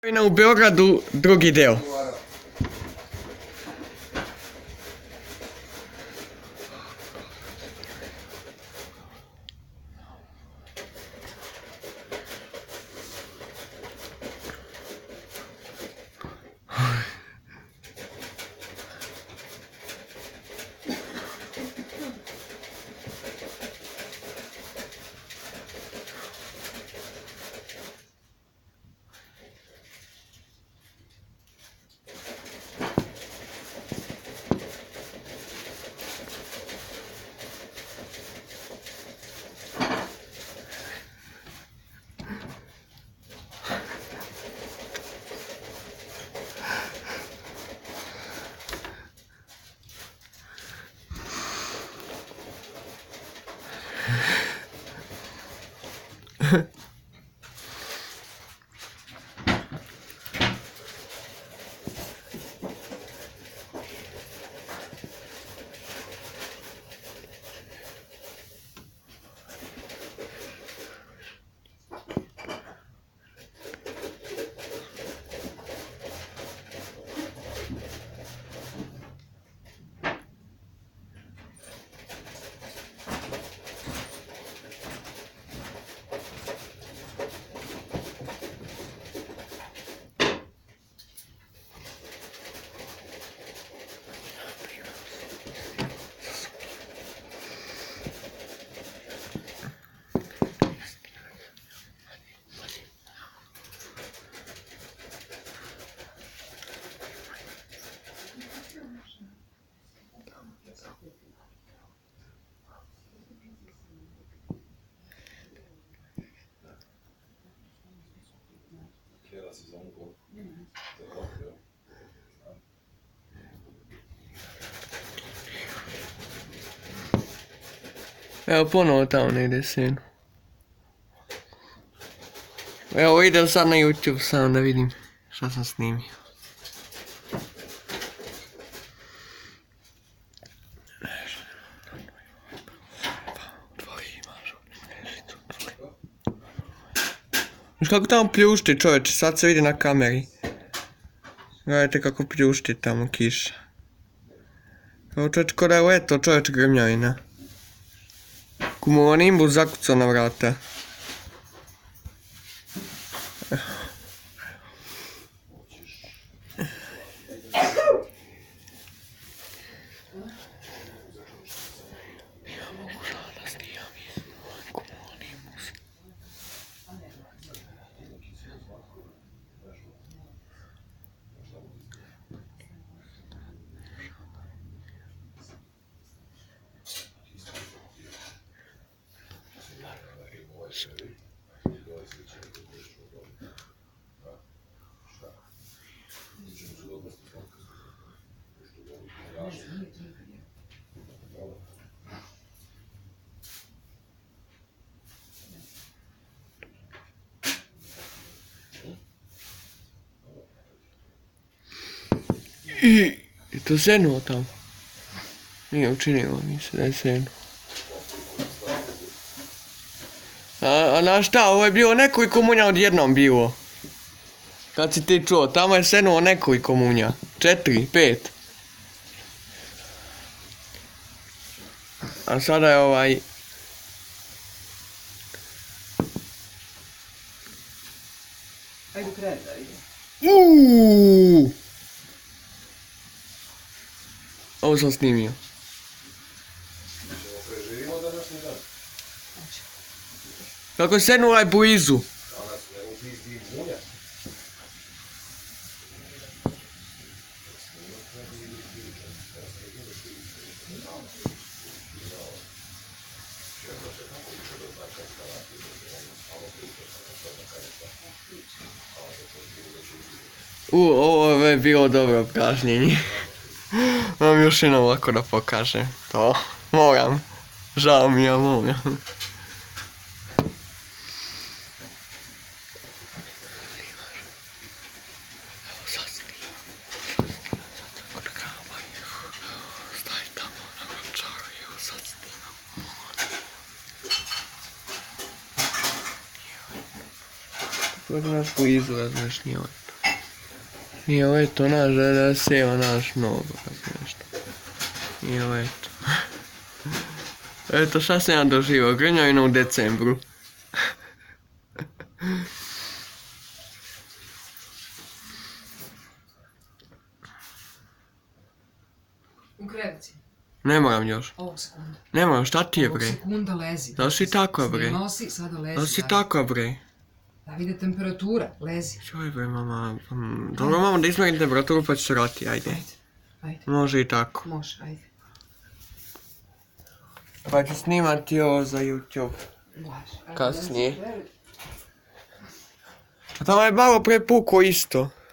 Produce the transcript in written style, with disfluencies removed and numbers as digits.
U Beogradu drugi deo. Evo ponovo tamo ne ide sin. Evo idem sad na YouTube samo da vidim šta sam snimio. Znaš kako tamo pljušti čovječe, sad se vidi na kameri. Gledajte kako pljušti tamo kiša. Evo čovječ ko da je leto čovječ grmljavina. Cumulonimbus zakucao na vrata. I to senuo tamo. Nije učinilo mi se da je senuo. A na šta, ovo je bilo nekoliko munja odjednom bilo. Kad si ti čuo, tamo je senuo nekoliko munja. 4, 5. A sada je ovaj... Ajde kreni da ide. Ovo sam snimio. Kako je senuo ovaj blizu. Ovo je bilo dobro objašnjenje. Mam još jednom ovako da pokažem. To moram. Žao mi je, moram. Kod nas blizu razmišljivati. I evo eto naš da seva naš mnogo nešto. I evo eto. Eto šta sam ja doživao, Grnjavina u decembru. U krevici. Ne moram još. Ovog sekunda. Ne moram, šta ti je Ovog bre? sekunda lezi. Da li si tako bre? Nosi, sada lezi. Da li si da. tako bre? Da vide temperatura, lezi. Čoj bre mama, dobro mama da izmerim temperaturu pa ću se vrati, ajde. Ajde, Može i tako. može, ajde. Pa ću snimati ovo za YouTube. Važi. Kasnije. A tamo je malo pre puko isto.